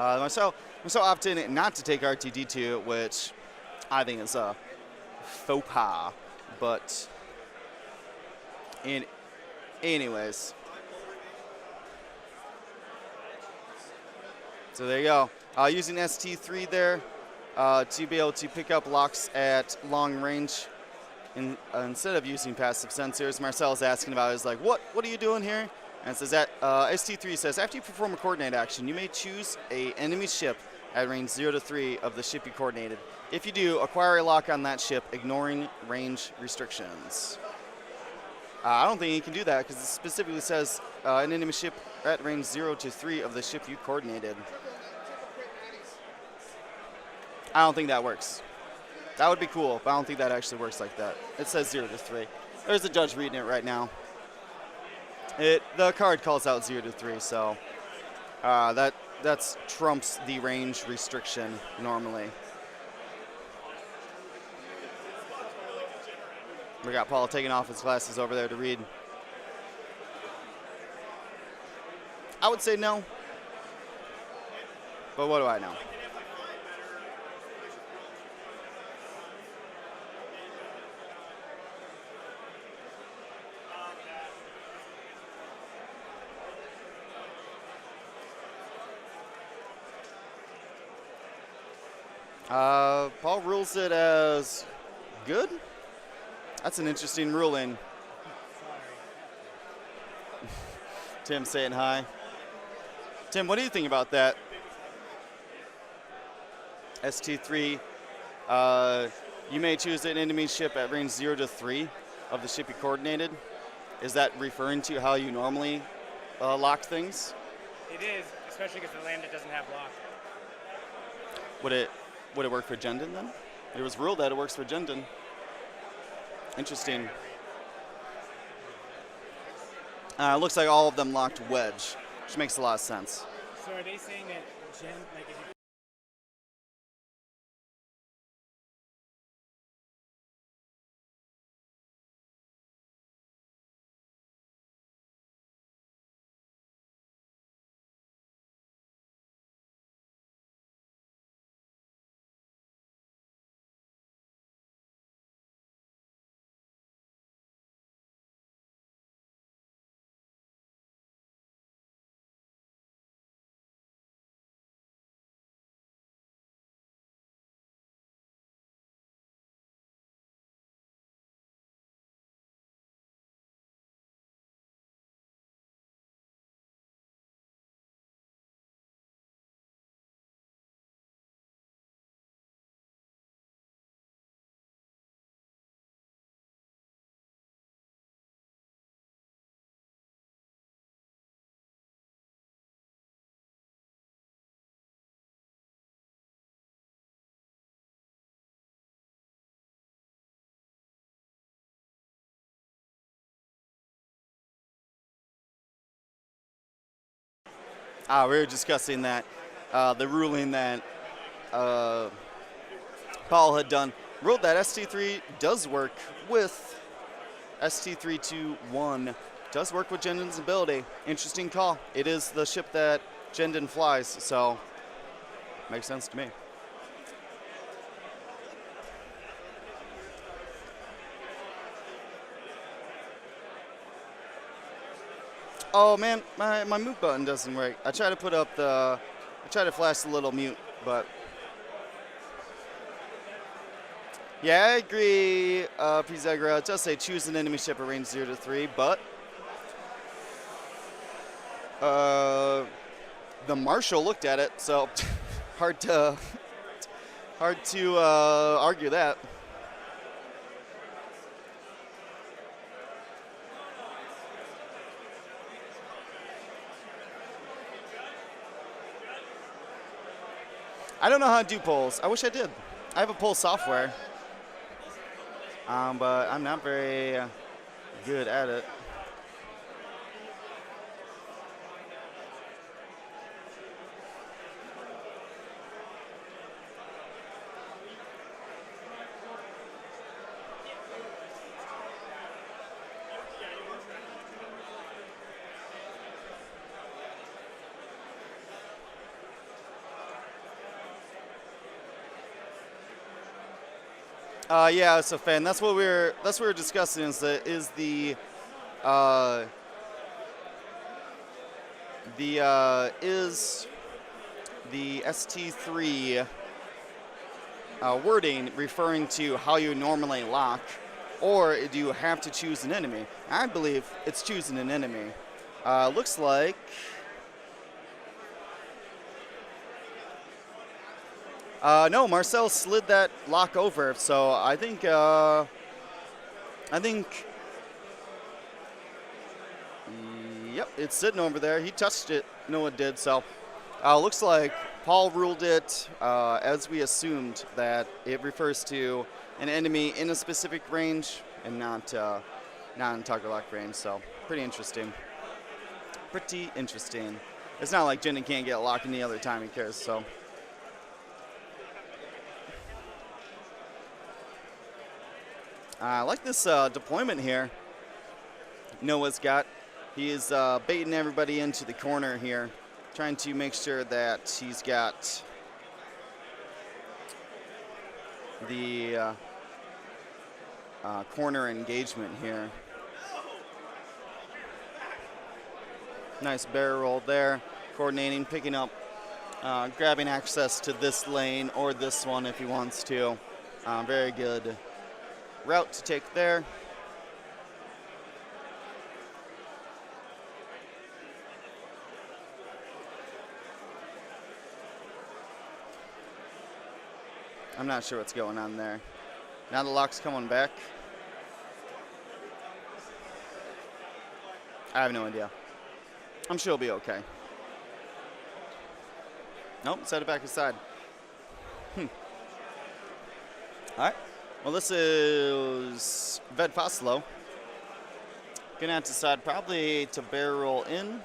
Marcel opted not to take RTD2, which I think is a faux pas. But anyways. So there you go. Using ST3 there to be able to pick up locks at long range instead of using passive sensors. Marcel's asking about it. He's like, what are you doing here? And it says that ST3 says, after you perform a coordinate action, you may choose an enemy ship at range 0 to 3 of the ship you coordinated. If you do, acquire a lock on that ship, ignoring range restrictions. I don't think you can do that because it specifically says an enemy ship at range 0 to 3 of the ship you coordinated. I don't think that works. That would be cool, but I don't think that actually works like that. It says 0 to 3. There's a judge reading it right now. The card calls out 0 to 3, so that's trumps the range restriction normally. We got Paul taking off his glasses over there to read. I would say no, but what do I know? Paul rules it as good. That's an interesting ruling. Tim saying hi. Tim, what do you think about that? ST3, you may choose an enemy ship at range 0 to 3 of the ship you coordinated. Is that referring to how you normally lock things? It is, especially because the Lambda doesn't have lock. Would it work for Jendon then? It was ruled that it works for Jendon. Interesting. Looks like all of them locked wedge, which makes a lot of sense. So are they saying that like if you we were discussing that, the ruling that Paul had done, ruled that ST3 does work with ST321, does work with Jendon's ability. Interesting call. It is the ship that Jendon flies, so makes sense to me. Oh man, my mute button doesn't work. I try to flash the little mute, but yeah, I agree, Pizagra. It does say choose an enemy ship at range 0 to 3, but the Marshal looked at it, so hard to argue that. I don't know how to do polls. I wish I did. I have a poll software, but I'm not very good at it. Yeah, so fan. That's what we were discussing. Uh, is the ST3 wording referring to how you normally lock, or do you have to choose an enemy? I believe it's choosing an enemy. Looks like. No, Marcel slid that lock over, so I think, yep, it's sitting over there. He touched it. No one did. So, looks like Paul ruled it as we assumed, that it refers to an enemy in a specific range and not in target lock range. So, pretty interesting. Pretty interesting. It's not like Jennings can't get a lock any other time he cares. So. I like this deployment here Noah's got. He is baiting everybody into the corner here, trying to make sure that he's got the corner engagement here. Nice barrel roll there, coordinating, picking up, grabbing access to this lane or this one if he wants to. Very good route to take there. I'm not sure what's going on there. Now the lock's coming back. I have no idea. I'm sure it'll be okay. Nope, set it back aside. All right. Well, this is Ved Foslo. Gonna have to decide probably to barrel in.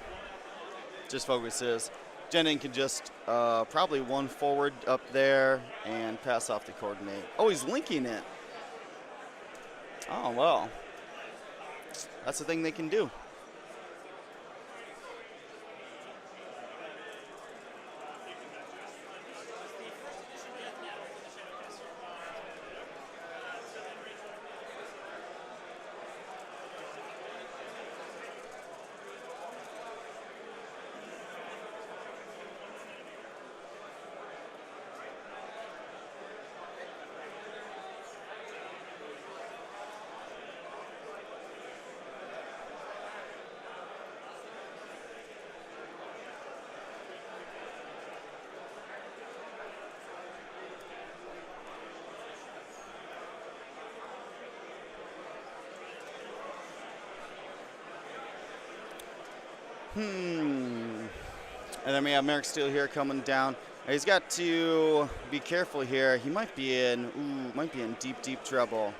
Just focuses. Jennings can just probably one forward up there and pass off the coordinate. Oh, he's linking it. Oh, well. That's the thing they can do. And then we have Merrick Steele here coming down. He's got to be careful here. He might be in deep, deep trouble.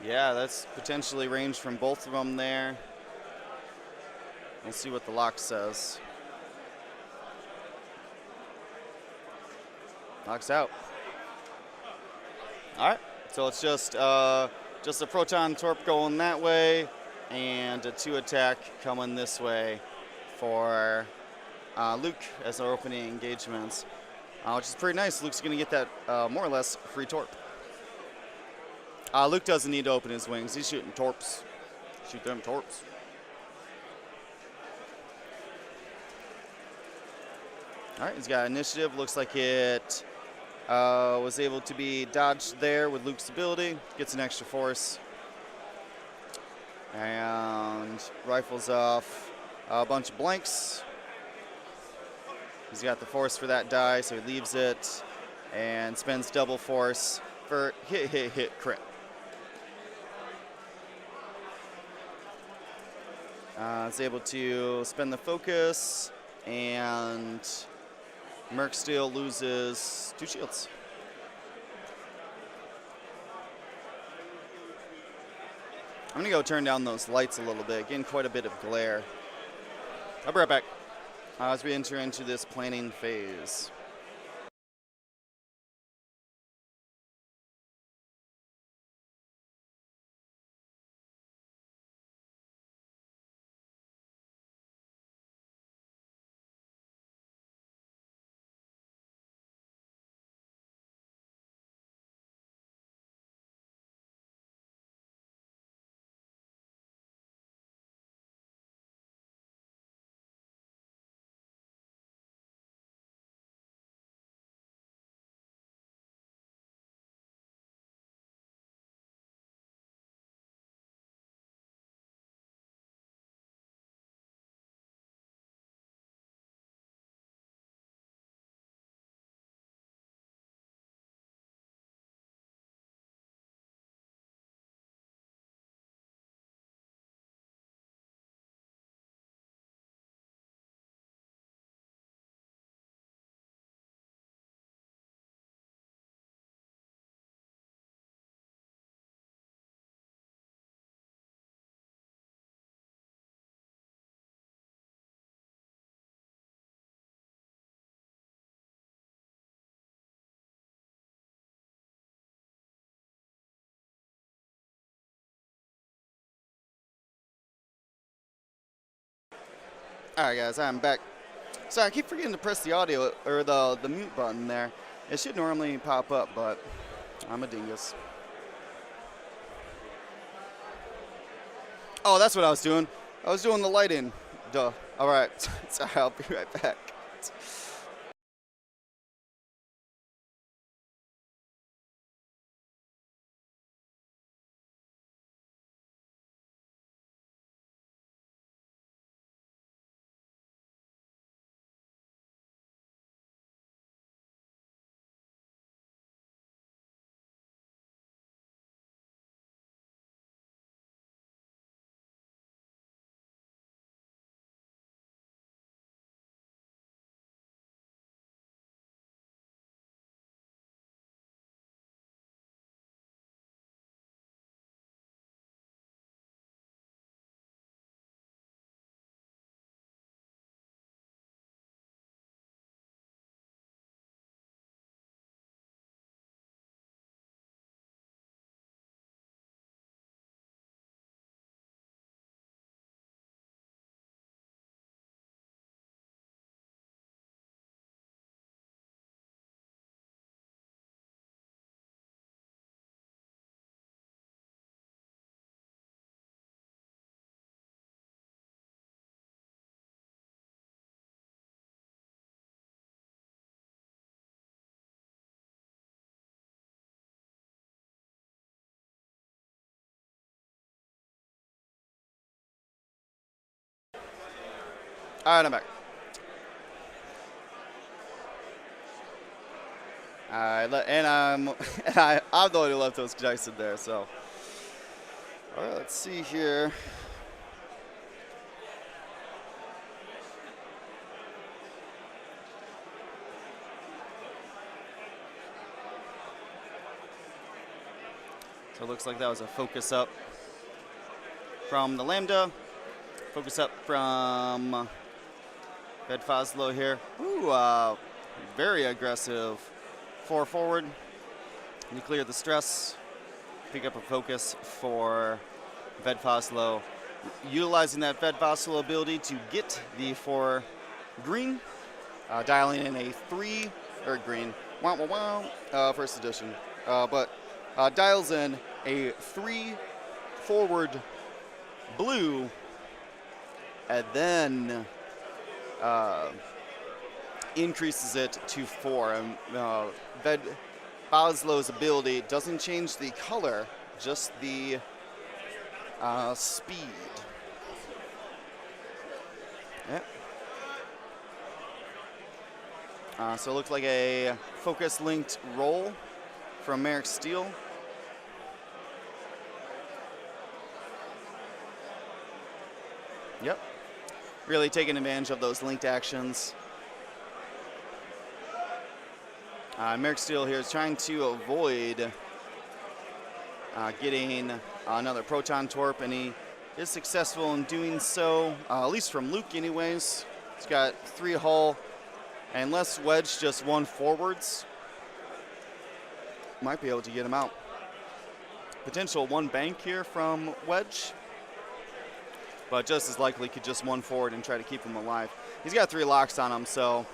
Yeah, that's potentially range from both of them there. We'll see what the lock says. Lock's out. All right, so it's just a proton torp going that way, and a 2 attack coming this way for Luke as our opening engagements, which is pretty nice. Luke's going to get that more or less free torp. Luke doesn't need to open his wings. He's shooting torps. Shoot them torps. All right, he's got initiative. Looks like it was able to be dodged there with Luke's ability. Gets an extra force. And rifles off a bunch of blanks. He's got the force for that die, so he leaves it and spends double force for hit, crit. Is able to spend the focus, and Merc Steel loses 2 shields. I'm going to go turn down those lights a little bit, getting quite a bit of glare. I'll be right back as we enter into this planning phase. All right, guys, I'm back. Sorry, I keep forgetting to press the audio or the mute button there. It should normally pop up, but I'm a dingus. Oh, that's what I was doing. I was doing the lighting. Duh. All right. Sorry, I'll be right back. All right, I'm back. All right, and I'm the one who left those dice in there. So, all right, let's see here. So it looks like that was a focus up from the Lambda. Focus up from Vedfoslo here. Ooh, very aggressive. 4 forward. You clear the stress. Pick up a focus for Vedfoslo. Utilizing that Vedfoslo ability to get the 4 green. Dialing in a 3 or green. First edition. But dials in a 3 forward blue, and then increases it to 4. And Vedfoslo's ability doesn't change the color, just the speed. Yep. So it looks like a focus linked roll from Merrick Steele. Yep. Really taking advantage of those linked actions. Merrick Steele here is trying to avoid getting another proton torp, and he is successful in doing so, at least from Luke anyways. He's got 3 hull, and unless Wedge just 1 forwards, might be able to get him out. Potential 1 bank here from Wedge, but just as likely could just 1 forward and try to keep him alive. He's got 3 locks on him, so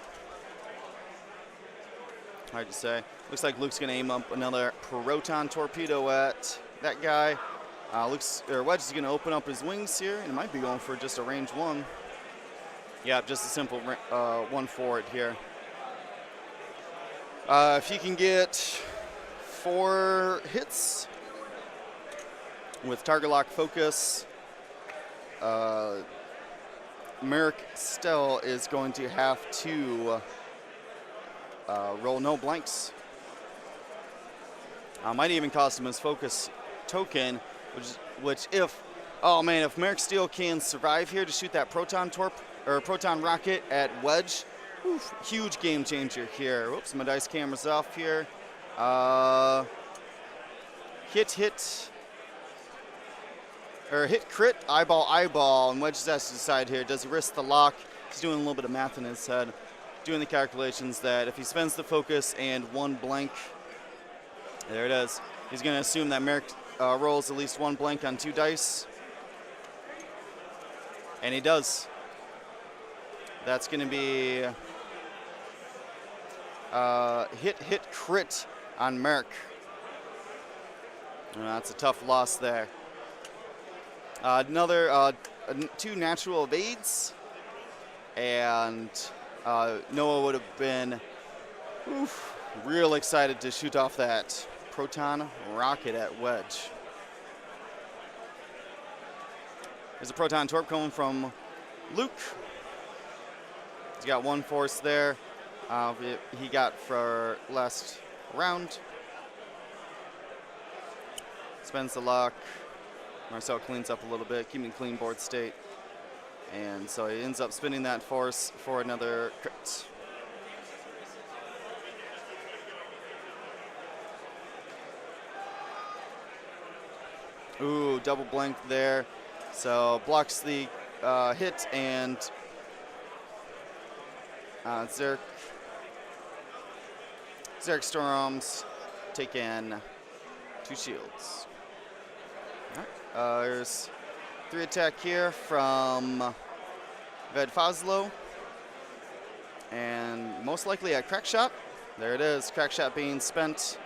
hard to say. Looks like Luke's going to aim up another proton torpedo at that guy. Wedge is going to open up his wings here, and might be going for just a range 1. Yeah, just a simple 1 forward here. If he can get 4 hits with target lock focus, Merrick Steele is going to have to roll no blanks. Might even cost him his focus token, which if Merrick Steele can survive here to shoot that proton torp or proton rocket at Wedge, oof, huge game changer here. Whoops, my dice camera's off here. Hit, crit, eyeball, and Wedge has to decide here, does he risk the lock? He's doing a little bit of math in his head, doing the calculations that if he spends the focus and 1 blank, there it is, he's going to assume that Merrick rolls at least 1 blank on 2 dice, and he does. That's going to be hit, crit on Merc. That's a tough loss there. Another 2 natural evades, and Noah would have been real excited to shoot off that proton rocket at wedge. There's a proton torp coming from Luke. He's got 1 force there. He got for last round. Spends the lock. Marcel cleans up a little bit, keeping clean board state. And so he ends up spinning that force for another crit. Ooh, double blank there. So blocks the hit, and Zerk Storms take in 2 shields. All right. There's 3 attack here from Ved Fazlo, and most likely a crack shot. There it is, crack shot being spent.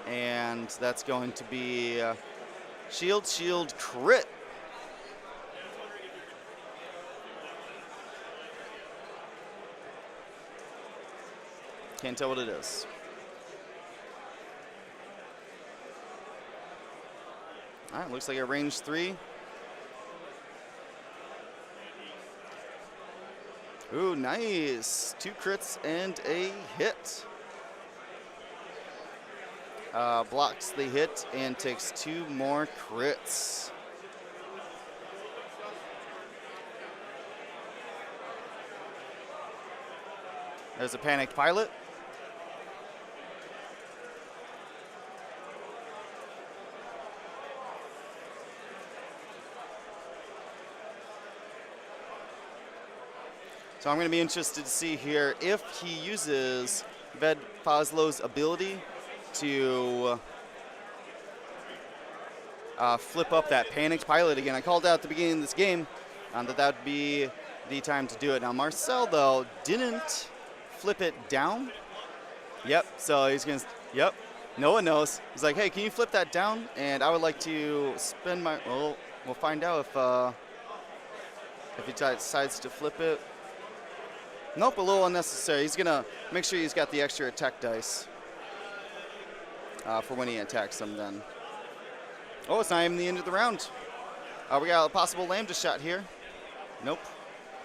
And that's going to be shield, crit. Can't tell what it is. All right, looks like a range 3. Ooh, nice. 2 crits and a hit. Blocks the hit and takes 2 more crits. There's a panicked pilot. So I'm going to be interested to see here if he uses Ved Fazlo's ability to flip up that panicked pilot again. I called out at the beginning of this game that would be the time to do it. Now Marcel, though, didn't flip it down. Yep, so he's going to, yep, no one knows. He's like, hey, can you flip that down? And I would like to spend my, well, we'll find out if he decides to flip it. Nope, a little unnecessary. He's going to make sure he's got the extra attack dice for when he attacks them then. Oh, it's not even the end of the round. We got a possible lambda shot here. Nope.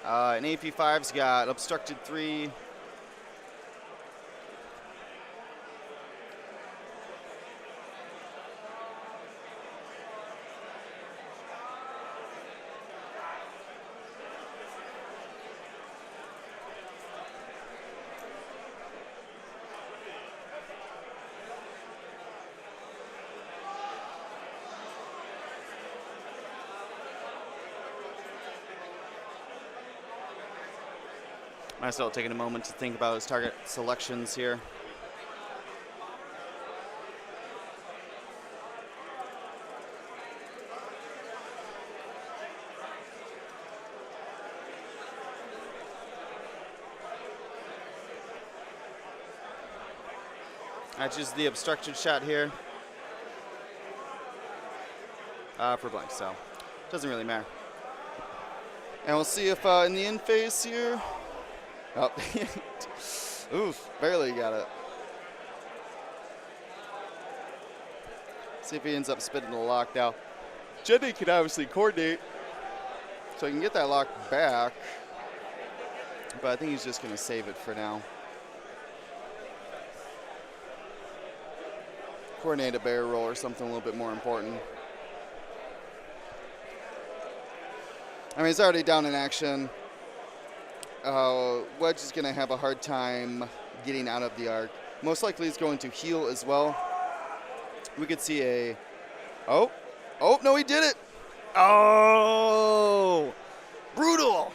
An AP5's got obstructed 3. Marcel taking a moment to think about his target selections here. That's just the obstructed shot here for blank, so doesn't really matter. And we'll see if in the end phase here. Oh, oof, barely got it. See if he ends up spitting the lock. Now, Jenny can obviously coordinate, so he can get that lock back, but I think he's just going to save it for now. Coordinate a barrel roll or something a little bit more important. I mean, he's already down in action. Wedge is going to have a hard time getting out of the arc. Most likely he's going to heal as well. We could see a... Oh, no, he did it. Oh, brutal.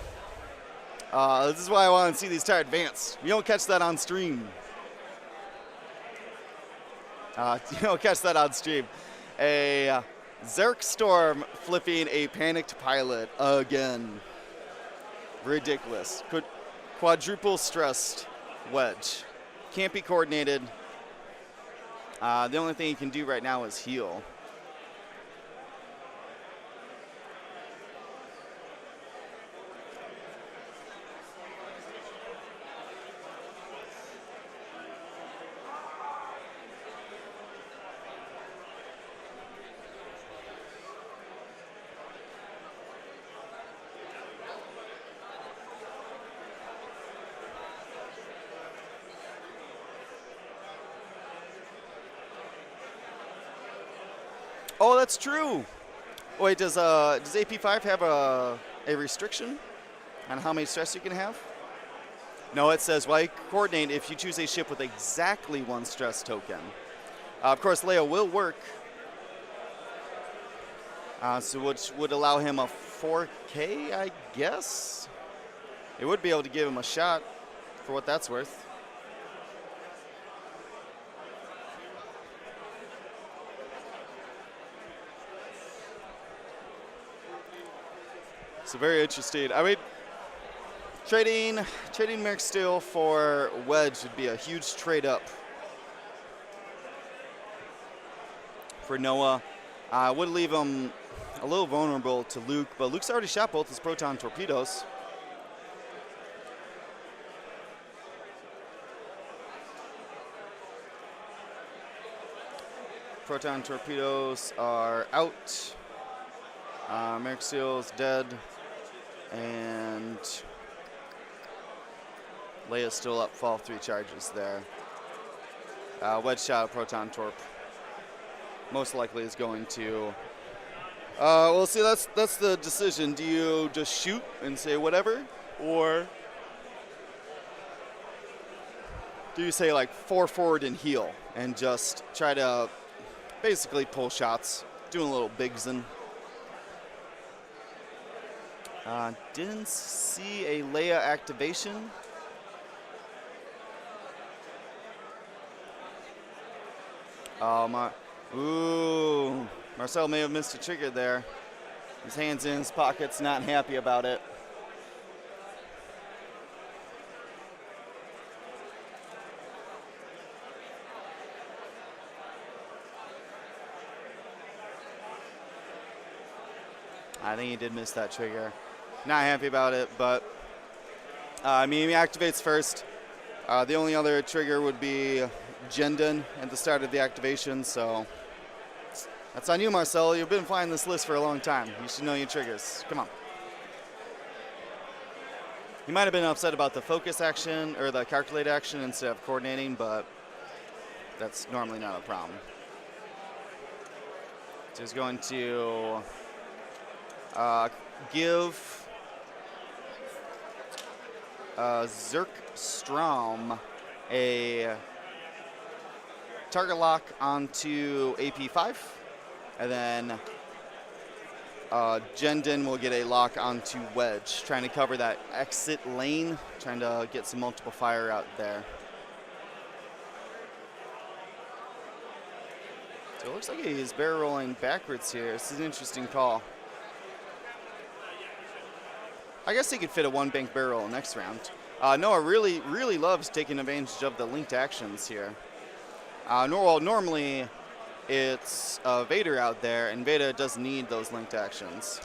This is why I want to see these tired advanced. You don't catch that on stream. A Zerk Storm flipping a panicked pilot again. Ridiculous. Quadruple stressed wedge. Can't be coordinated. The only thing he can do right now is heal. Oh, that's true. Wait, does AP5 have a restriction on how many stress you can have? No, it says while you coordinate, if you choose a ship with exactly 1 stress token. Of course, Leia will work, so which would allow him a 4K, I guess. It would be able to give him a shot, for what that's worth. So very interesting. I mean, trading Merc Steel for Wedge would be a huge trade up for Noah. Would leave him a little vulnerable to Luke, but Luke's already shot both his proton torpedoes. Proton torpedoes are out. Merc Steel's dead. And Leia's still up, fall 3 charges there. Wedge shot, proton torp. Most likely is going to. Well, see, that's the decision. Do you just shoot and say whatever, or do you say like 4 forward and heal and just try to basically pull shots, doing a little bigsing? Didn't see a Leia activation. Ooh, Marcel may have missed a trigger there. His hands in his pockets, not happy about it. I think he did miss that trigger. Not happy about it, but I mean, he activates first. The only other trigger would be Jendon at the start of the activation, so that's on you, Marcel. You've been flying this list for a long time. You should know your triggers. Come on. You might have been upset about the focus action or the calculate action instead of coordinating, but that's normally not a problem. So he's going to give Zerk Strom a target lock onto AP5, and then Jendon will get a lock onto Wedge, trying to cover that exit lane, trying to get some multiple fire out there. So it looks like he's barrel rolling backwards here. This is an interesting call. I guess he could fit a 1-bank barrel next round. Noah really loves taking advantage of the linked actions here. Normally it's Vader out there, and Vader doesn't need those linked actions.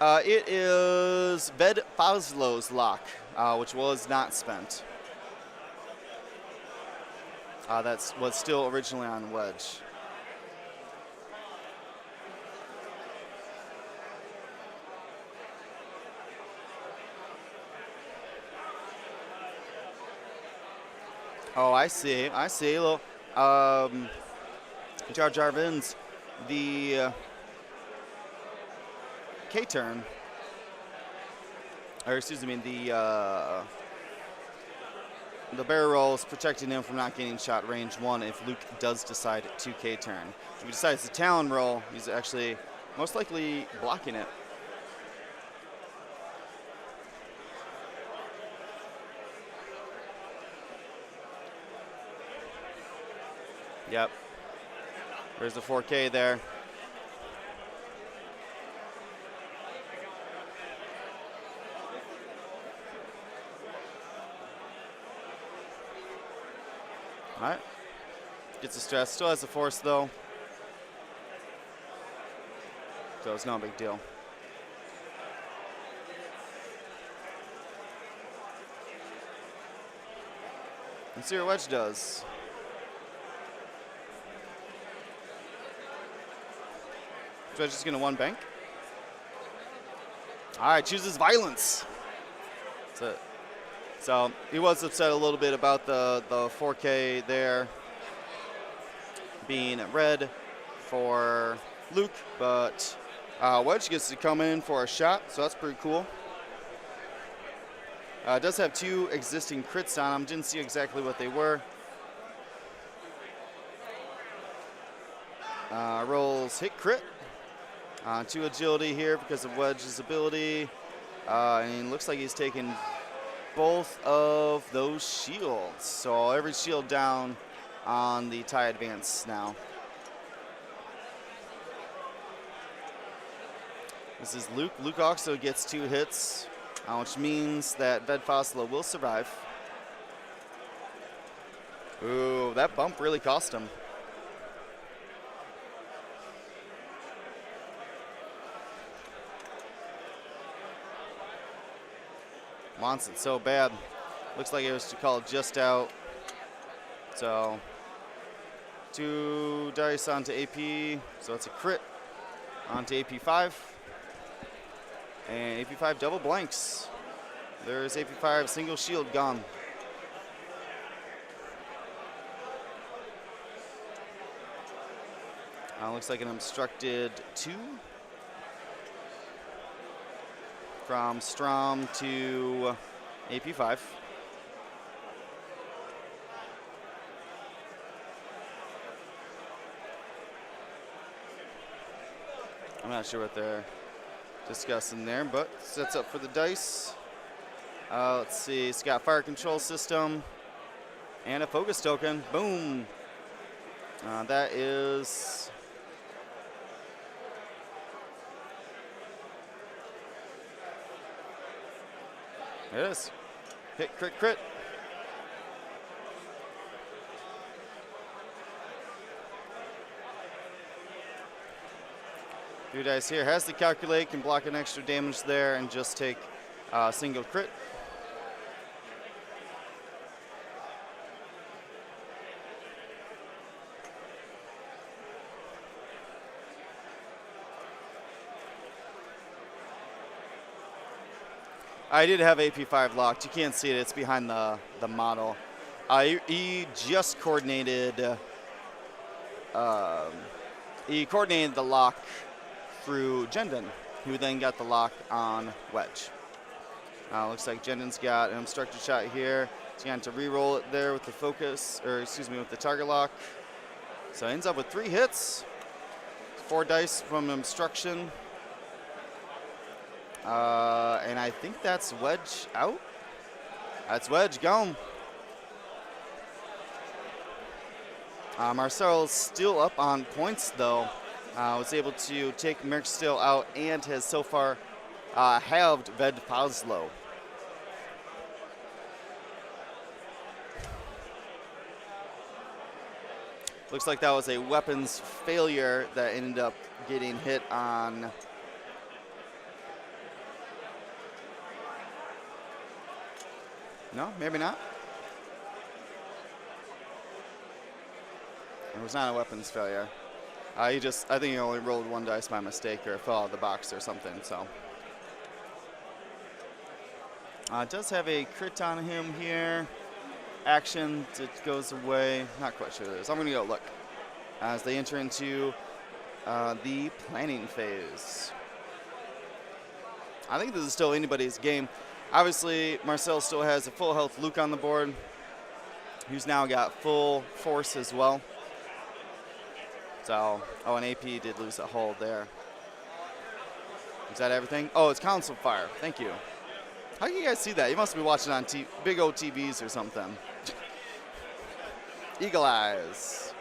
It is Ved Fazlo's lock, which was not spent. That was still originally on Wedge. Oh, I see. Well, Jar Jar Binks, the K-turn, or excuse me, the barrel roll is protecting him from not getting shot range 1 if Luke does decide to K-turn. If he decides to Talon roll, he's actually most likely blocking it. Yep. There's the 4K there. All right. Gets the stress. Still has the force, though. So it's no big deal. Let's see what Wedge does. Wedge is going to one bank. All right, chooses violence. That's it. So he was upset a little bit about the 4K there being red for Luke, but Wedge gets to come in for a shot, so that's pretty cool. Does have 2 existing crits on him. Didn't see exactly what they were. Rolls hit crit. 2 agility here because of Wedge's ability. And looks like he's taken both of those shields. So every shield down on the tie advance now. This is Luke. Luke also gets 2 hits, which means that Ved Foslo will survive. Ooh, that bump really cost him. Wants it so bad. Looks like it was called just out. So 2 dice onto AP. So it's a crit onto AP5. And AP5 double blanks. There's AP5 single shield gone. Looks like an obstructed 2. From Strom to AP5. I'm not sure what they're discussing there, but sets up for the dice. Let's see, it's got fire control system and a focus token. Boom. That is... There it is. Hit, crit, crit. Few dice here. Has to calculate, can block an extra damage there and just take a single crit. I did have AP5 locked. You can't see it. It's behind the model. He just coordinated. He coordinated the lock through Jendon, who then got the lock on Wedge. Looks like Jendon's got an obstructed shot here. He's going to re-roll it there with the focus, or excuse me, with the target lock. So ends up with 3 hits, 4 dice from obstruction. And I think that's Wedge out. That's Wedge gone. Marcel's still up on points, though. Was able to take Merck still out and has so far halved Ved Foslo. Looks like that was a weapons failure that ended up getting hit on. No, maybe not. It was not a weapons failure. I think he only rolled 1 dice by mistake or fell out of the box or something, so. Does have a crit on him here. Action, it goes away. Not quite sure what it is. I'm gonna go look as they enter into the planning phase. I think this is still anybody's game. Obviously, Marcel still has a full health Luke on the board, who's now got full force as well. So, oh, and AP did lose a hold there. Is that everything? Oh, it's console fire. Thank you. How can you guys see that? You must be watching on big old TVs or something. Eagle eyes.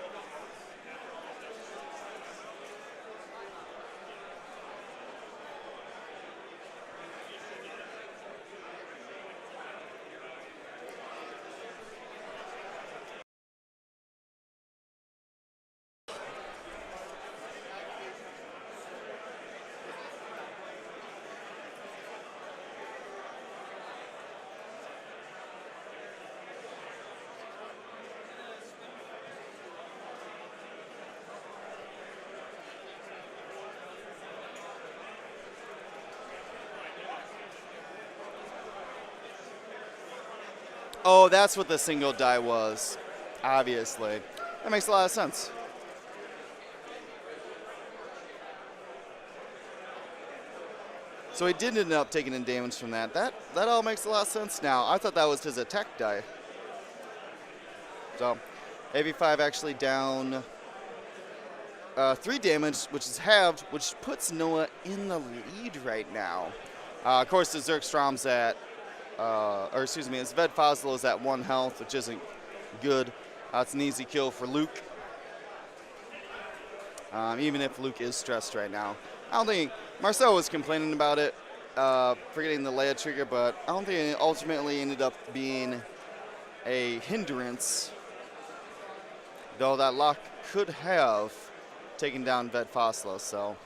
Oh, that's what the single die was. Obviously. That makes a lot of sense. So he did end up taking in damage from that. That all makes a lot of sense now. I thought that was his attack die. So, AV5 actually down 3 damage, which is halved, which puts Noah in the lead right now. Of course, the Zergstrom's at, his Ved Foslo is at 1 health, which isn't good. It's an easy kill for Luke. Even if Luke is stressed right now. I don't think Marcel was complaining about it, forgetting the Leia trigger, but I don't think it ultimately ended up being a hindrance. Though that lock could have taken down Ved Foslo, so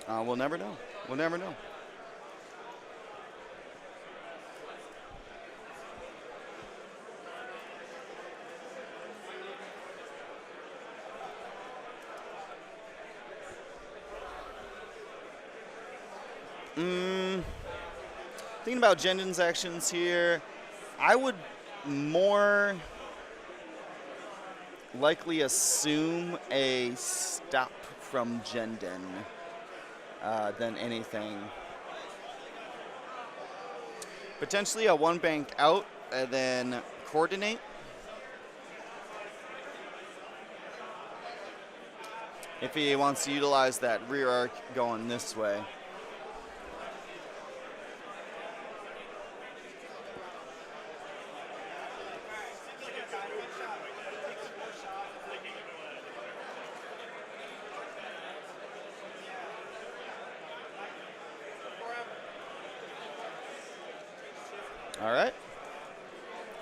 we'll never know. We'll never know. Thinking about Jendon's actions here, I would more likely assume a stop from Jendon than anything. Potentially a 1 bank out and then coordinate. If he wants to utilize that rear arc going this way. All right.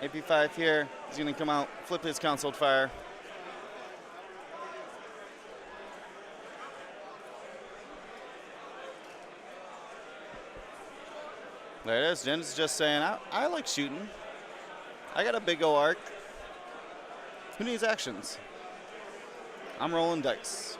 AP5 here. He's going to come out, flip his concealed fire. There it is. Jen's just saying, I like shooting. I got a big O arc. Who needs actions? I'm rolling dice.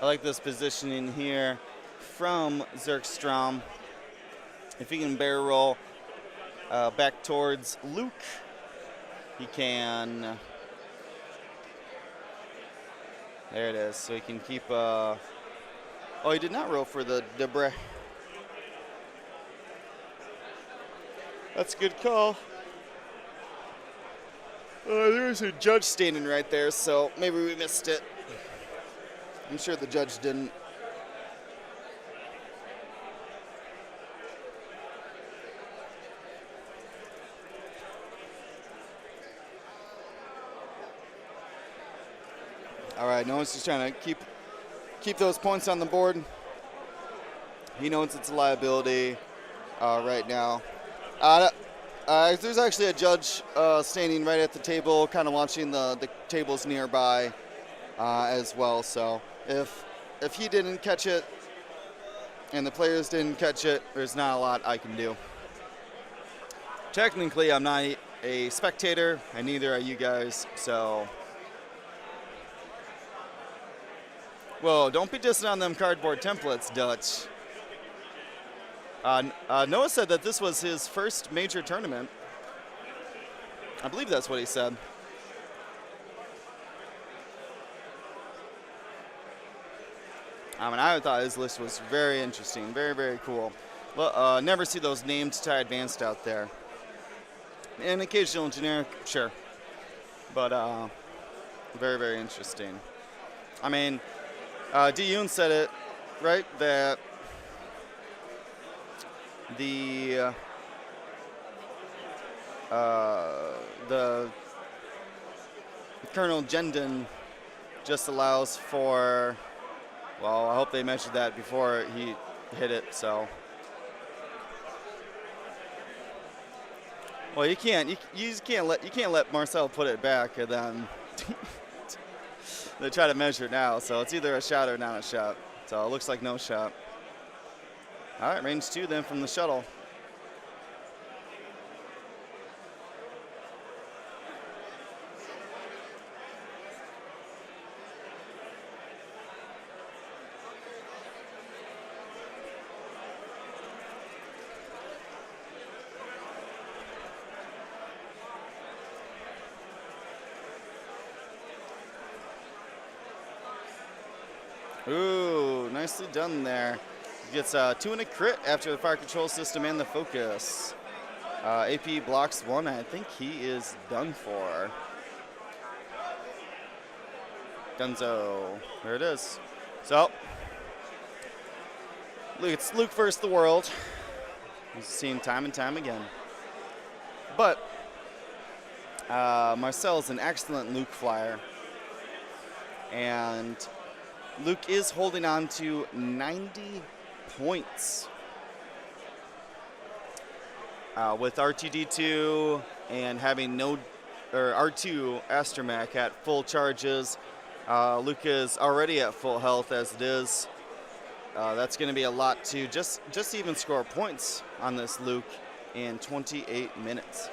I like this positioning here from Zergstrom. If he can barrel roll back towards Luke, he can. There it is. So he can keep. Oh, he did not roll for the debris. That's a good call. There's a judge standing right there, so maybe we missed it. I'm sure the judge didn't. All right, Noah's just trying to keep those points on the board. He knows it's a liability right now. There's actually a judge standing right at the table, kind of watching the tables nearby as well. So if he didn't catch it and the players didn't catch it, there's not a lot I can do. Technically, I'm not a spectator, and neither are you guys, so. Whoa, don't be dissing on them cardboard templates, Dutch. Noah said that this was his first major tournament. I believe that's what he said. I thought his list was very interesting, very, very cool. Never see those named tie advanced out there. And occasional generic, sure. But very, very interesting. I mean, D. Yoon said it, right? That the Colonel Jendon just allows for, well, I hope they mentioned that before he hit it, so. Well, you can't. You just can't let Marcel put it back and then they try to measure now. So it's either a shot or not a shot. So it looks like no shot. All right, range 2 then from the shuttle. Ooh, nicely done there. Gets 2 and a crit after the fire control system and the focus. AP blocks 1. I think he is done for. Dunzo. There it is. So, it's Luke versus the world. We've seen time and time again. But Marcel is an excellent Luke flyer. And Luke is holding on to 90 points. With R2D2 and having R2 Astromech at full charges, Luke is already at full health as it is. That's going to be a lot to just even score points on this Luke in 28 minutes.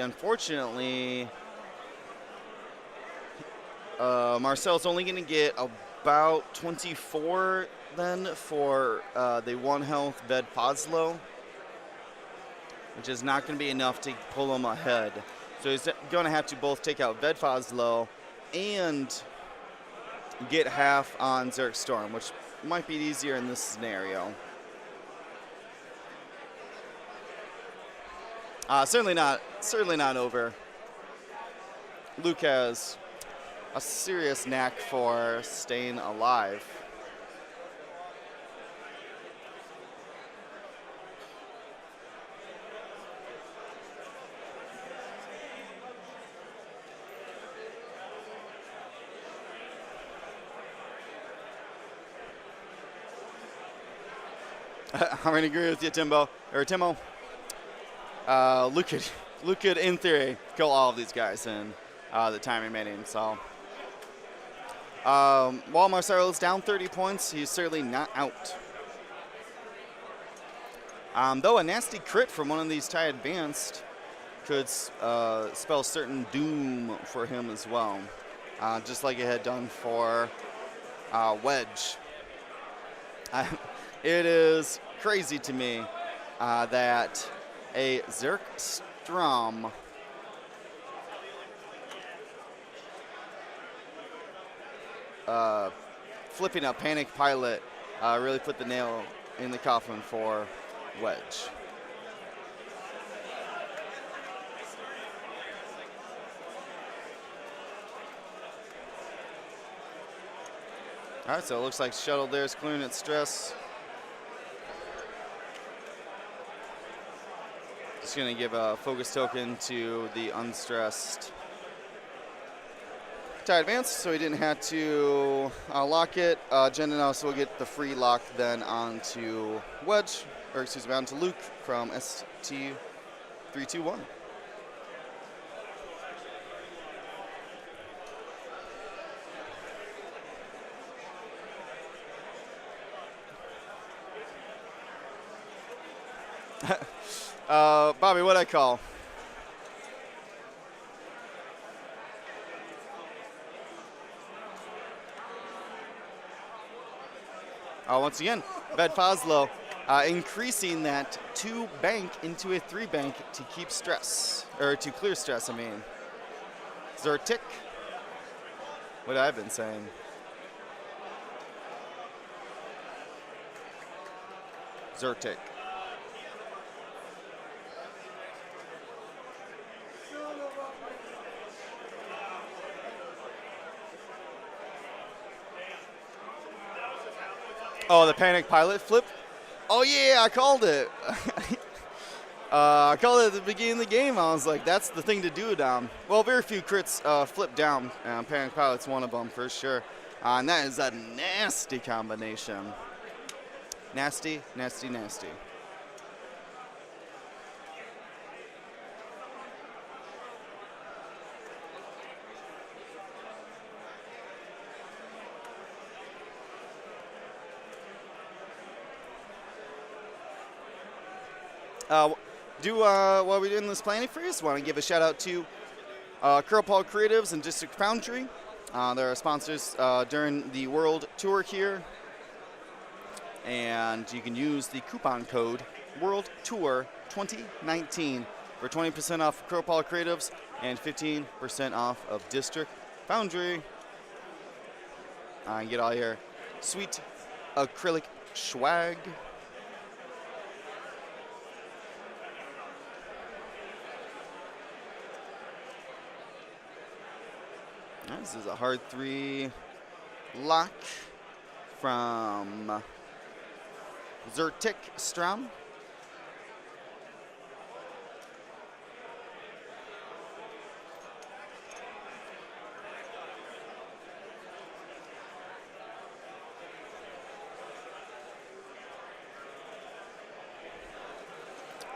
Unfortunately, Marcel's only going to get about 24 then for the 1 health Ved Foslo, which is not going to be enough to pull him ahead. So he's going to have to both take out Ved Foslo and get half on Zerk Storm, which might be easier in this scenario. Certainly not over. Luke has a serious knack for staying alive. I'm going to agree with you, Timo. Luke could, in theory, kill all of these guys in the time remaining. So, while Marcel is down 30 points, he's certainly not out. Though a nasty crit from one of these TIE Advanced could spell certain doom for him as well, just like it had done for Wedge. It is crazy to me that a Zerk Strom flipping a Panic Pilot really put the nail in the coffin for Wedge. All right, so it looks like shuttle there is clearing its stress. Just going to give a focus token to the unstressed TIE Advance, so he didn't have to lock it. Jen and us will get the free lock then onto Wedge, or excuse me, onto Luke from ST321. Bobby, what'd I call? Once again, Ved Foslo increasing that 2 bank into a 3 bank to keep stress, or to clear stress, I mean. Zertik. What I've been saying. Zertik. Oh, the Panic Pilot flip? Oh yeah, I called it. I called it at the beginning of the game. I was like, that's the thing to do, Dom. Well, very few crits flip down. Panic Pilot's one of them for sure. And that is a nasty combination. Nasty, nasty, nasty. While we're doing this planning freeze, want to give a shout out to Curl Paul Creatives and District Foundry. They're our sponsors during the World Tour here. And you can use the coupon code World Tour 2019 for 20% off Curl Paul Creatives and 15% off of District Foundry. And get all your sweet acrylic swag. This is a hard 3 lock from Zertik Strom.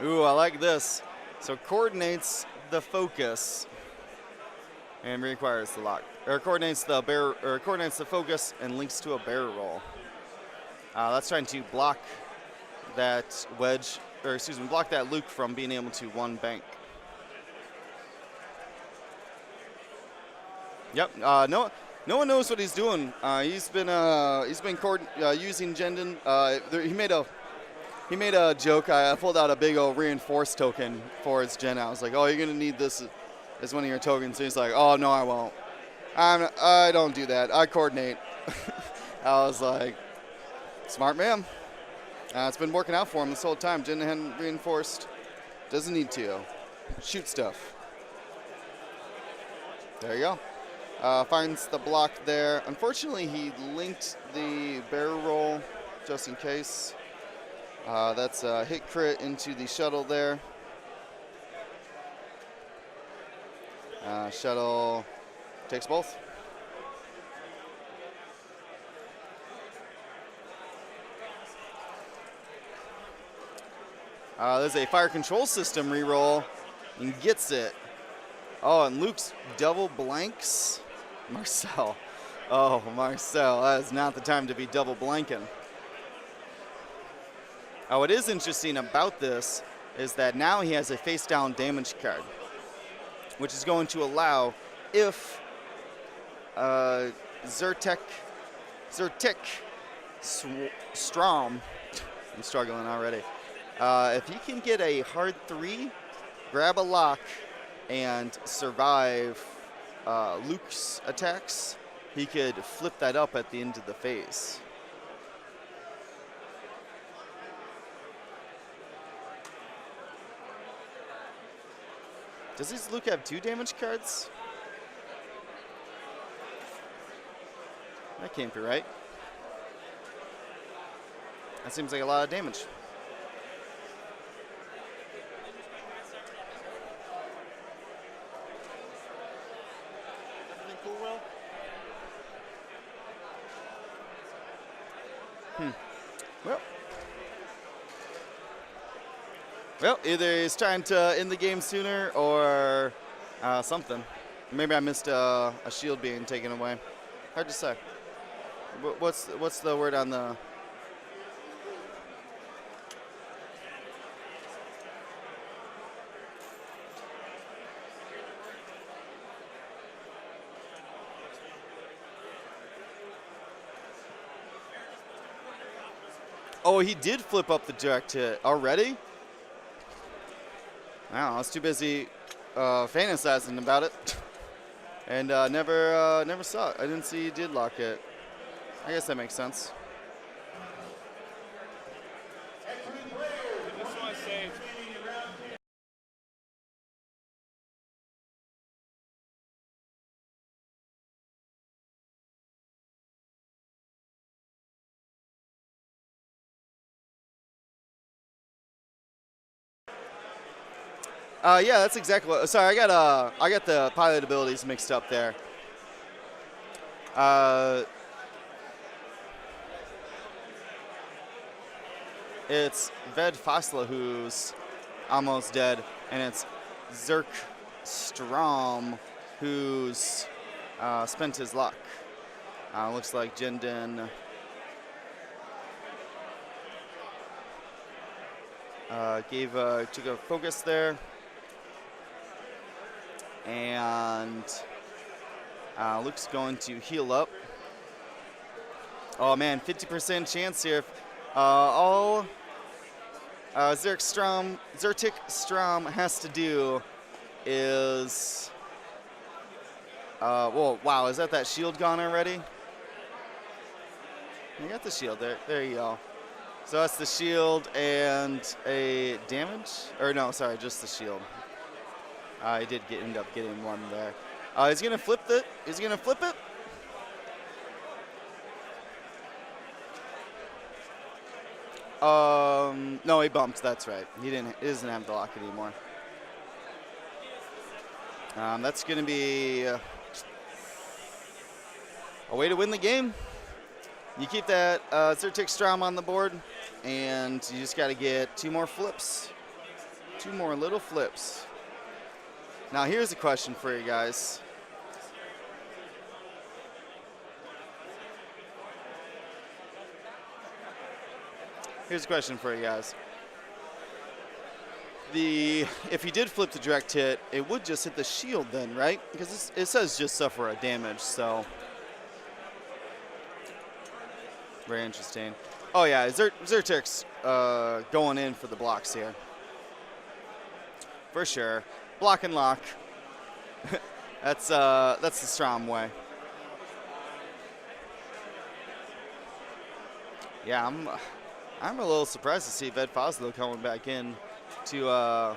Ooh, I like this. So coordinates the focus and requires the lock. Or coordinates the focus and links to a barrel roll. That's trying to block that wedge, or excuse me, block that Luke from being able to one bank. Yep. No one knows what he's doing. He's been using Jendon. He made a joke. I pulled out a big old reinforced token for his Gen. I was like, oh, you're gonna need this as one of your tokens. So he's like, oh no, I won't. I don't do that. I coordinate. I was like, smart man. It's been working out for him this whole time. Jin hadn't reinforced. Doesn't need to. Shoot stuff. There you go. Finds the block there. Unfortunately, he linked the barrel roll just in case. That's a hit crit into the shuttle there. Shuttle takes both. There's a fire control system reroll and gets it. Oh, and Luke's double blanks. Marcel. Oh, Marcel, that is not the time to be double blanking. What is interesting about this is that now he has a face down damage card, which is going to allow if Zertik Strom, I'm struggling already. If he can get a hard 3, grab a lock, and survive Luke's attacks, he could flip that up at the end of the phase. Does this Luke have 2 damage cards? That can't be right. That seems like a lot of damage. Well, either he's trying to end the game sooner or something. Maybe I missed a shield being taken away. Hard to say. What's the word on the... Oh, he did flip up the direct hit already? Wow, I was too busy fantasizing about it, and never saw it. I didn't see he did lock it. I guess that makes sense. Yeah, that's exactly what. Sorry, I got the pilot abilities mixed up there. It's Ved Fasla who's almost dead, and it's Zerk Strom who's spent his luck. Looks like Jindin took a focus there, and Luke's going to heal up. Oh man, 50% chance here. All Zertik Strom has to do is, whoa, wow, is that shield gone already? You got the shield there. There you go. So that's the shield and a damage, or no, sorry, just the shield. He did end up getting one there. He's gonna flip it. He's gonna flip it. No, he bumped. That's right. He doesn't have the lock anymore. That's gonna be a way to win the game. You keep that Zertik Strom on the board, and you just got to get 2 more flips. 2 more little flips. Now here's a question for you guys. Here's a question for you guys. If you did flip the direct hit, it would just hit the shield then, right? Because it says just suffer a damage, so. Very interesting. Oh yeah, Zertik's going in for the blocks here. For sure. Block and lock. That's the Strom way. Yeah, I'm a little surprised to see Ved Foslo coming back in to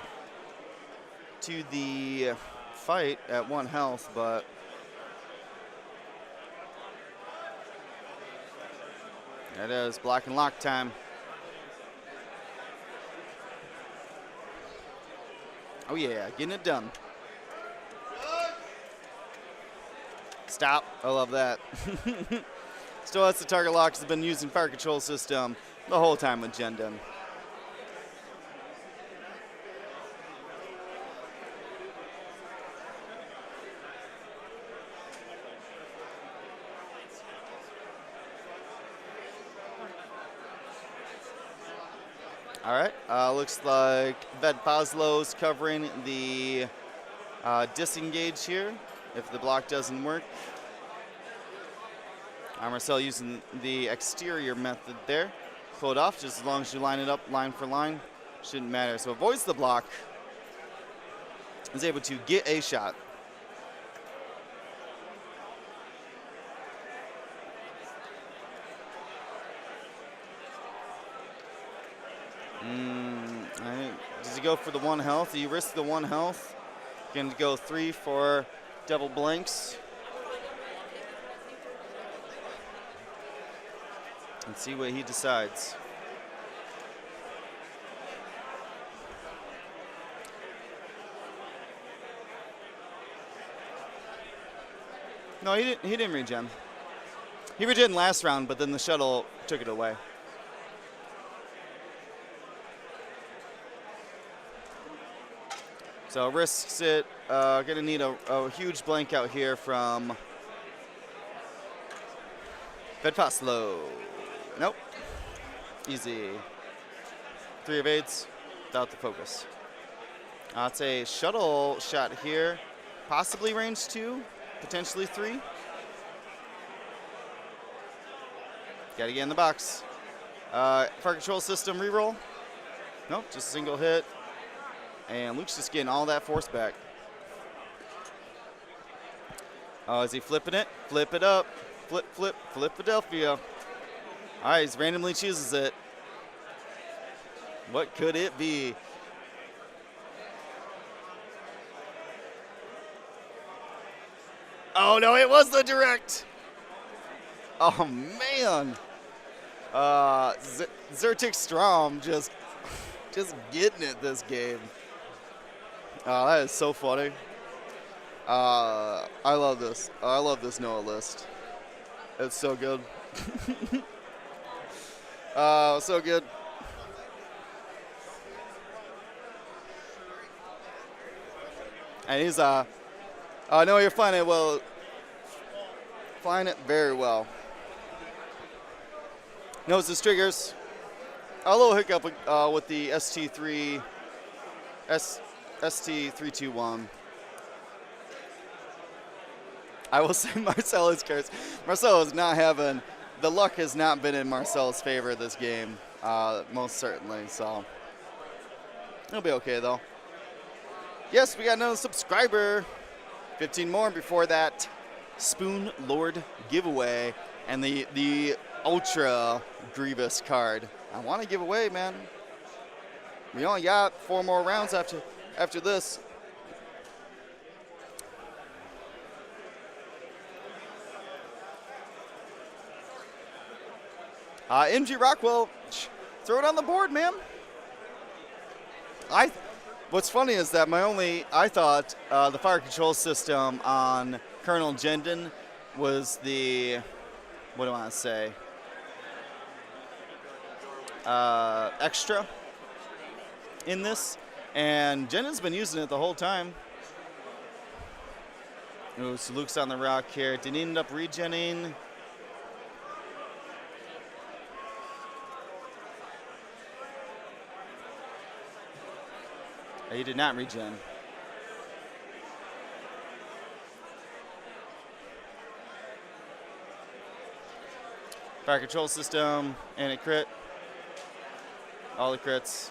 the fight at 1 health, but it is block and lock time. Oh yeah, getting it done. Stop. I love that. Still has the target lock. Has been using fire control system the whole time with Jindin. All right, looks like Ved Foslo's covering the disengage here if the block doesn't work. Marcel using the exterior method there. Pull it off just as long as you line it up line for line. Shouldn't matter. So avoids the block. Is able to get a shot. Does he go for the 1 health? Do you risk the 1 health? Going to go 3 for double blanks. And see what he decides. No, he didn't regen. He regen last round, but then the shuttle took it away. So risks it. Gonna need a huge blank out here from Ved Foslo. Nope. Easy. 3 evades without the focus. It's a shuttle shot here. Possibly range 2, potentially 3. Gotta get in the box. Fire control system reroll. Nope, just a single hit. And Luke's just getting all that force back. Oh, is he flipping it? Flip it up. Flip, flip, Philadelphia. All right, he randomly chooses it. What could it be? Oh, no, it was the direct. Oh, man. Zertik Strom just getting it this game. Oh, that is so funny. I love this. I love this Noah list. It's so good. So good. And he's no, you're flying it well. Flying it very well. Knows his triggers. A little hiccup with the ST321. I will say Marcel is cursed. Marcel is not having, the luck has not been in Marcel's favor this game, most certainly. So it'll be okay though. Yes, we got another subscriber. 15 more before that Spoon Lord giveaway and the Ultra Grievous card. I want to give away, man. We only got 4 more rounds after this. MG Rockwell, throw it on the board, man. What's funny is that I thought the fire control system on Colonel Jendon was the, what do I want to say, extra in this, and Jendon's been using it the whole time. Ooh, so Luke's on the rock here. Did he end up regenning? He did not regen. Fire control system, and a crit. All the crits.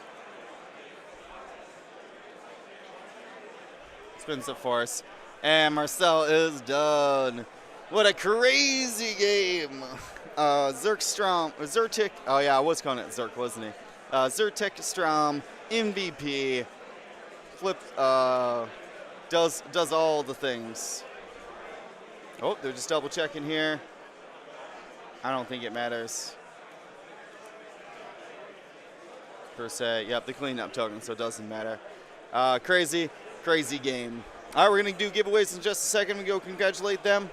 Spins the force. And Marcel is done. What a crazy game. Zertik, oh yeah, I was calling it Zerk, wasn't he? Zertik Strom, MVP. Flip, does all the things. Oh, they're just double checking here. I don't think it matters. Per se, yep, the cleanup token, so it doesn't matter. Crazy game. All right, we're gonna do giveaways in just a second. We go congratulate them.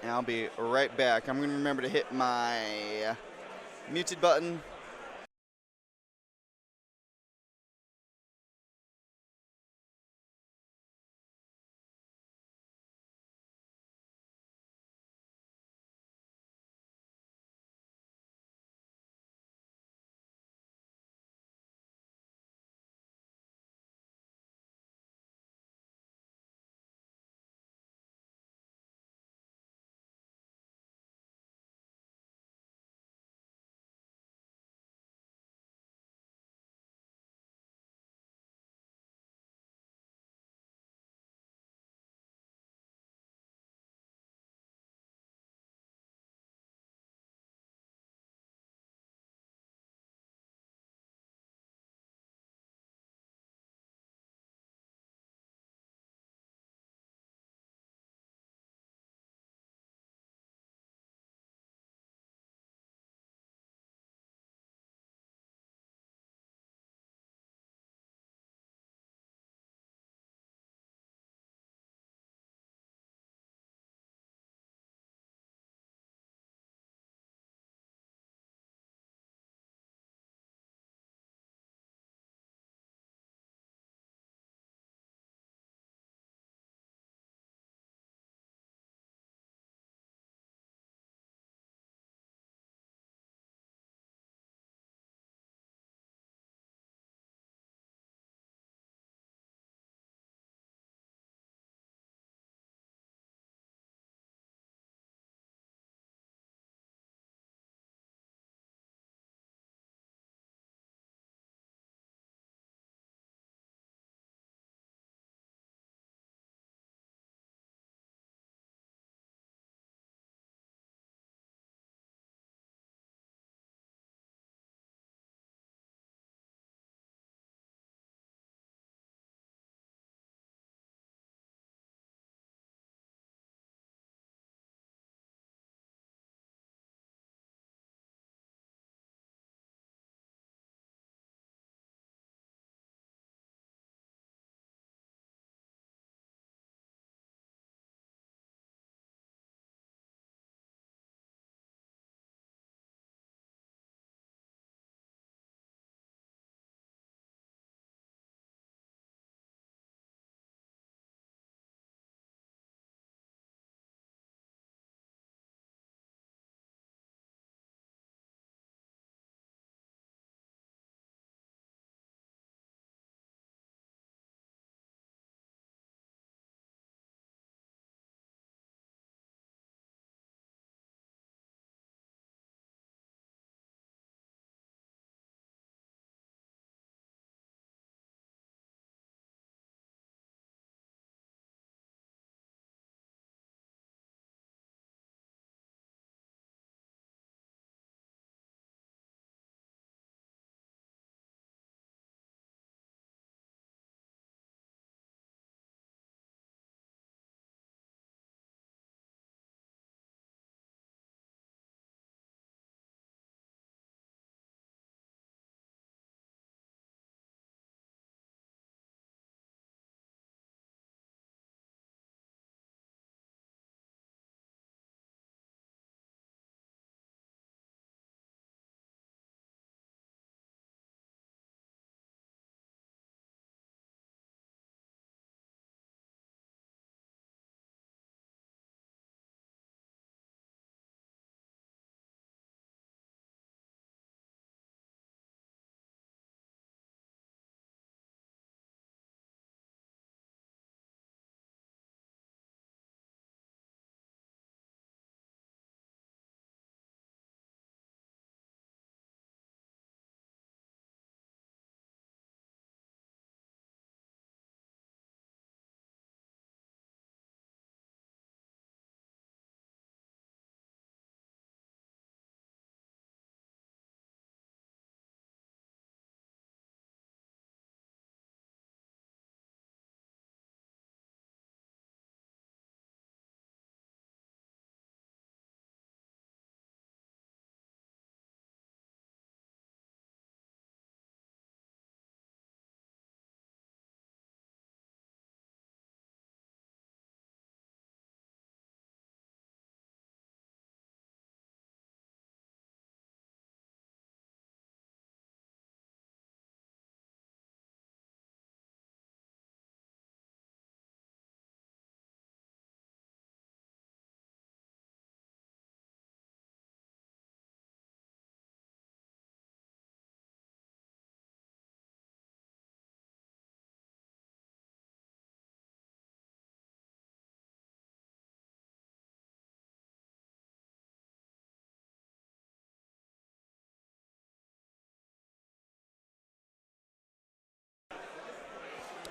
And I'll be right back. I'm gonna remember to hit my muted button.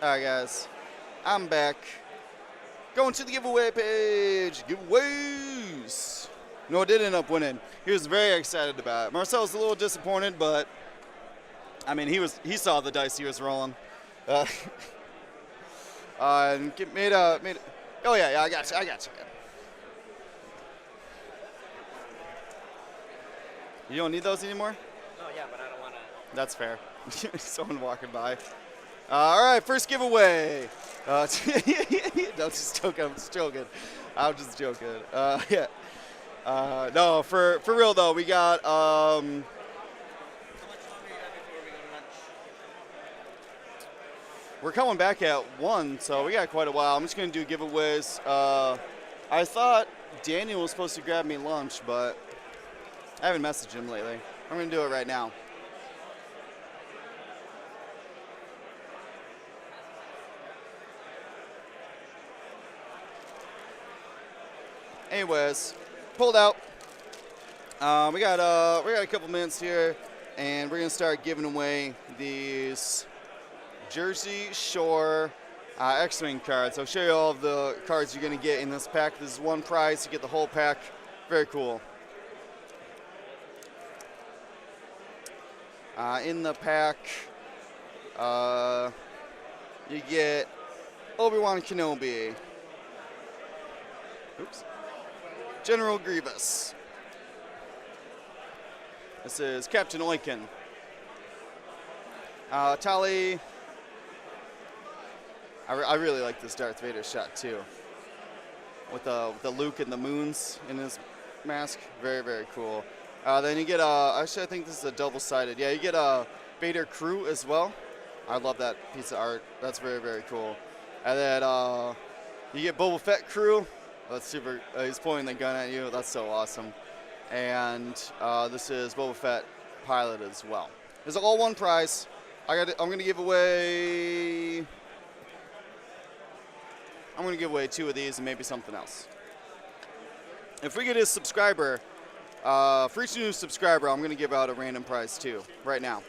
All right, guys, I'm back. Going to the giveaway page. Giveaways. No, did end up winning. He was very excited about it. Marcel was a little disappointed, but I mean, he saw the dice he was rolling. And made. Oh yeah, I got you. You don't need those anymore? Oh yeah, but I don't want to. That's fair. Someone walking by. All right, first giveaway. No, just joking. I'm just joking. Yeah. No, for real though, we got. How much longer you got before we go to lunch? We're coming back at 1, so we got quite a while. I'm just gonna do giveaways. I thought Daniel was supposed to grab me lunch, but I haven't messaged him lately. I'm gonna do it right now. Anyways, pulled out. We got a couple minutes here, and we're gonna start giving away these Jersey Shore X-Wing cards. I'll show you all of the cards you're gonna get in this pack. This is one prize. You get the whole pack. Very cool. In the pack, you get Obi-Wan Kenobi. Oops. General Grievous. This is Captain Oiken. Tali. I really like this Darth Vader shot too. With the Luke and the moons in his mask. Very, very cool. Then you get actually I think this is a double-sided. Yeah, you get a Vader crew as well. I love that piece of art. That's very, very cool. And then you get Boba Fett crew. That's super. He's pointing the gun at you. That's so awesome. And this is Boba Fett pilot as well. There's all one prize. I'm gonna give away. I'm gonna give away 2 of these and maybe something else. If we get a subscriber, for each new subscriber, I'm gonna give out a random prize too right now.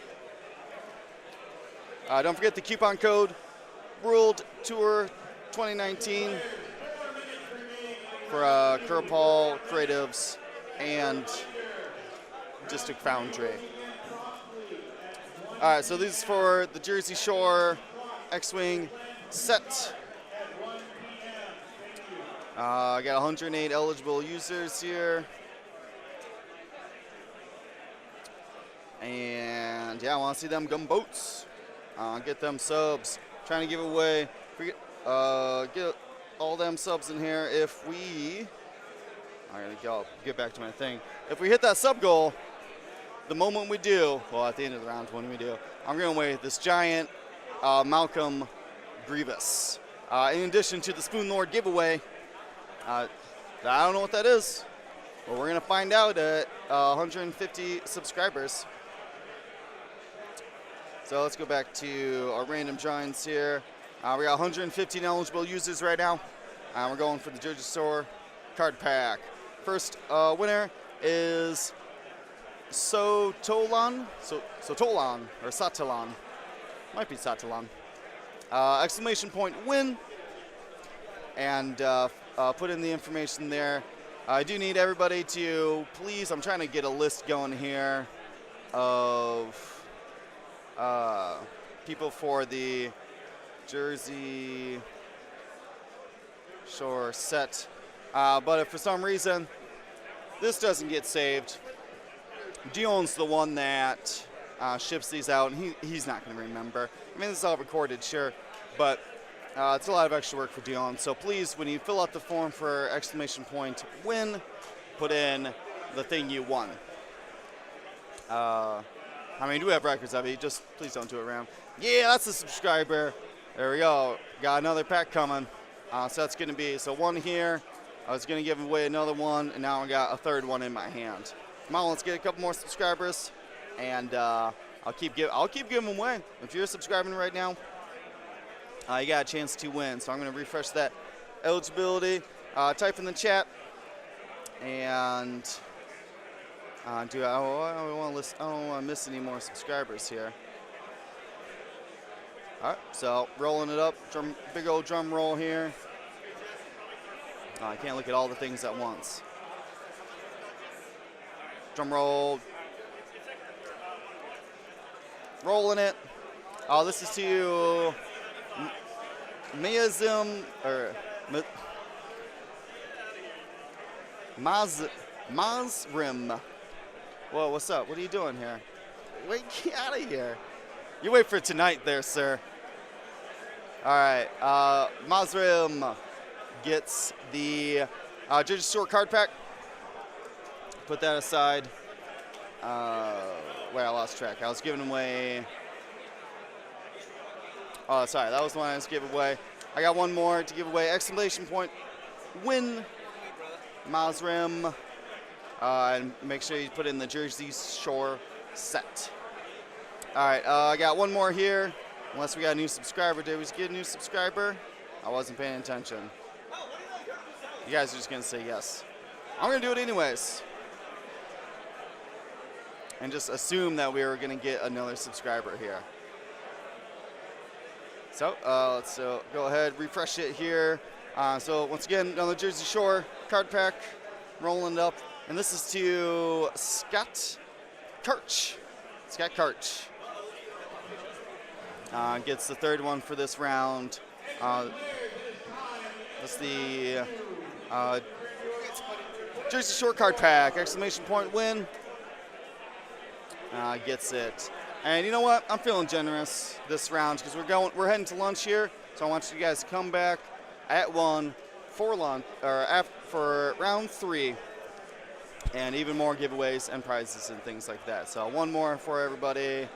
Don't forget the coupon code World Tour 2019 for Kurapal Creatives and District Foundry. All right, so this is for the Jersey Shore X-Wing set. I got 108 eligible users here. And yeah, I want to see them gunboats. Get them subs. Trying to give away, get all them subs in here. If we, I gotta get back to my thing. If we hit that sub goal, the moment we do, well, at the end of the round when we do, I'm gonna weigh this giant Malcolm Grievous. In addition to the Spoon Lord giveaway, I don't know what that is, but we're gonna find out at 150 subscribers. So let's go back to our random drawings here. We got 115 eligible users right now. We're going for the Jersey Shore card pack. First winner is Sotolan or Satalan. Might be Satalan. Exclamation point win. And put in the information there. I do need everybody to please, I'm trying to get a list going here of people for the Jersey Shore set. But if for some reason this doesn't get saved, Dion's the one that ships these out, and he's not going to remember. I mean, this is all recorded, sure, but it's a lot of extra work for Dion. So please, when you fill out the form for exclamation point win, put in the thing you won. I mean, do have records of it. Just please don't do it around. Yeah, that's a subscriber. There we go. Got another pack coming. So that's going to be one here. I was going to give away another one, and now I got a third one in my hand. Come on, let's get a couple more subscribers, and I'll keep giving them away. If you're subscribing right now, you got a chance to win. So I'm going to refresh that eligibility. Type in the chat, and I don't want to miss any more subscribers here. All right, so rolling it up, big old drum roll here. Oh, I can't look at all the things at once. Drum roll. Rolling it. Oh, this is to Miazim, or Mazrim. Whoa, what's up? What are you doing here? Wait, get out of here. You wait for tonight there, sir. All right, Mazrim gets the Jersey Shore card pack. Put that aside. Wait, I lost track. I was giving away. Oh, sorry, that was the one I was giving away. I got one more to give away. Exclamation point, win, Mazrim. And make sure you put in the Jersey Shore set. All right, I got one more here. Unless we got a new subscriber. Did we get a new subscriber? I wasn't paying attention. You guys are just going to say yes. I'm going to do it anyways. And just assume that we were going to get another subscriber here. So let's go ahead, refresh it here. So once again, another Jersey Shore card pack, rolling it up. And this is to Scott Karch. Scott Karch. Gets the third one for this round. That's the Jersey Shore card pack. Exclamation point win. Gets it. And you know what? I'm feeling generous this round because we're heading to lunch here. So I want you guys to come back at 1 for lunch or for round 3, and even more giveaways and prizes and things like that. So one more for everybody.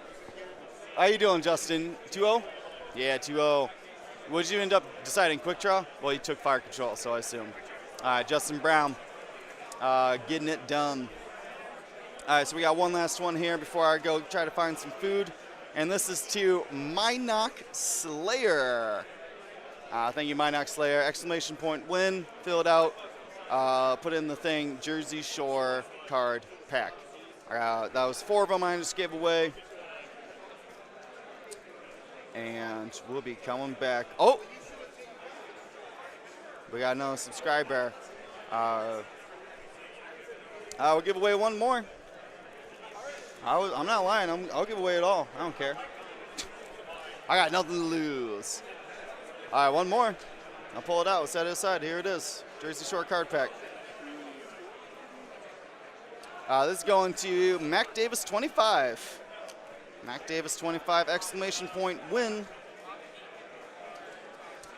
How you doing, Justin? 2-0? Yeah, 2-0. Would you end up deciding quick draw? Well, you took fire control, so I assume. All right, Justin Brown, getting it done. All right, so we got one last one here before I go try to find some food. And this is to Minock Slayer. Thank you, Minock Slayer. Exclamation point win. Fill it out. Put in the thing, Jersey Shore card pack. That was 4 of them I just gave away. And we'll be coming back. Oh! We got another subscriber. We'll give away one more. I'm not lying. I'll give away it all. I don't care. I got nothing to lose. All right, one more. I'll pull it out. We'll set it aside. Here it is. Jersey Shore card pack. This is going to Mac Davis 25. Mac Davis 25, exclamation point win.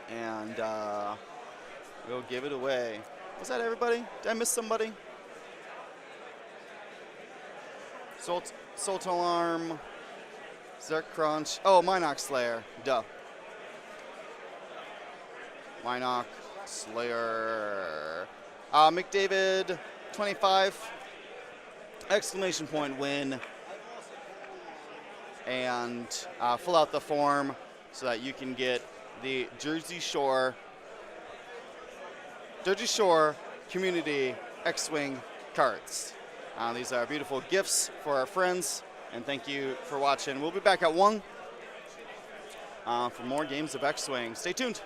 And we'll give it away. Was that everybody? Did I miss somebody? Salt Alarm, Zerk Crunch. Oh, Minock Slayer. Duh. Minock Slayer. McDavid, 25. Exclamation point win. And fill out the form so that you can get the Jersey Shore Community X-Wing cards. These are beautiful gifts for our friends, and thank you for watching. We'll be back at 1 for more games of X-Wing. Stay tuned.